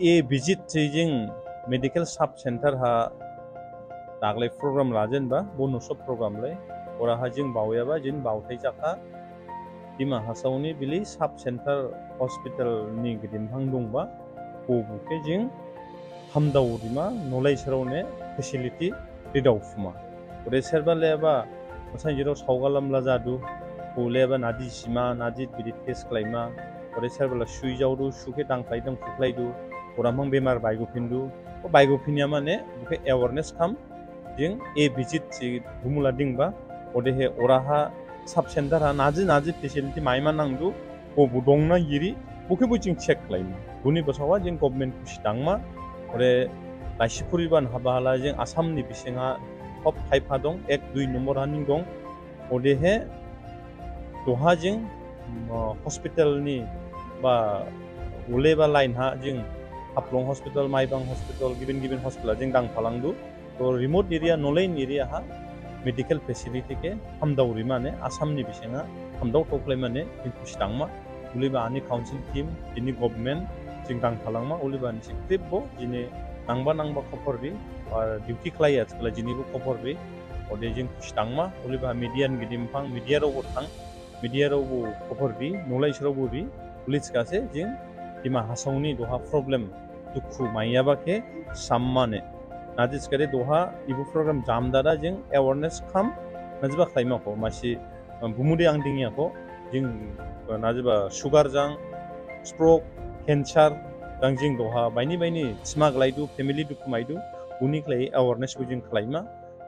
ए visit जों medical sub centre हा दागले programme Lausanne बा बनस प्रोग्राम ले और हा जों बावयाबा जों बावथाय जाखा दिमा हासावनि बिलि सब सेंटर हॉस्पिटल नि गिदिमहां दंबा बबुके जों हामदाव दिमा नलाय सेरावने फेसिलिटी रिदावफुमा और सेरबा लेबा साइजेराव सावगालामला जादु बोलेबा नादि सिमा नादि बिदि टेस्ट खालायमा और सेरबा सुई जावदु सुके दांख्लाय दां फुख्लायदु ओरामहां बेमार बायगुफिनदु बायगुफिनिया माने बुके एवारनेस खाम जों ए विजिट बुमुला दिंबा ओदेहे ओराहा सब सेंटर हा नाजि फेसिलिटी माइमा नांदु बबु दंना गिरि बुके बुजिं चेक खालायमा बुनि बसावा जों गभर्नमेंट खुसि दांमा और लाइसिफुरिबान हाबाहाला जों आसामनि बिसिङा टप 5 हा दं 1-2 नम्बर हानि दं ओदेहे दहा जों हॉस्पिटलनि बा उलेबा लाइन हा जों हाफ्लं हॉस्पिटल माइबां हॉस्पिटल गिबिन हॉस्पिटल जों दांफालांदु तो रिमोट एरिया नलेन एरिया हा मेडिकल फेसिलिटी के हामदावरि माने आसामनि बिसिङा हामदाव टोख्लाय माने जों खुसि दांमा उलेबा आनि काउंसिल टीम दिनि गभर्नमेंट जों दांफालांमा उलेबा नि सिक्रिबो दिनि नांबा खबरबि और डिउटी खालाय आजकाल जिनिबो खबरबि ओदे जों खुसि दांमा उलेबा मीडियान गिदिमफां मीडिया रावबो थां मीडिया रावबो खबरबि नलाय सेरावबो बि पुलिस गासे जों दिमा हासावनि दहा प्रब्लेम दुखु माइयाबा के साममाने नाजिस करे दोहा इबु प्रोग्राम जामदादा जों अवेयरनेस खाम नाजिबा खालायमाखौ मासि बुमुदे आं दिङियाखौ जों नाजिबा शुगार जां स्ट्रोक कैंसर दां जों दोहा बायनि स्मागलायदु फेमिली दुखु मायदु उनिख्लाय अवेयरनेस जों खालायमा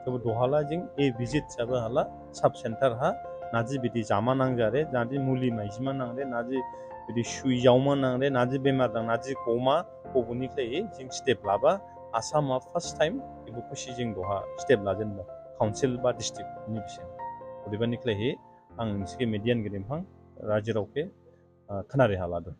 तो दोहाला जों ए विजिट जाबा हाला सब सेंटर हा नाजि बिदि जामा नांजारे नाजि मुलि माइजिमा नांदे नाजि बिदि सुई जावमा नांदे नाजि बेमार दां नाजि कोमा बबुनिख्लाय जों स्टेप लाबा आसामा फर्स्ट टाइम इबु खुसि जों दोहा स्टेप लाजेनबा काउंसिल बा डिस्ट्रिक्ट नि बिसिं ओदिबानिख्लाय आं नोंसिके मीडियान गिदिमहां रायजो रावके खोनारे हालादों।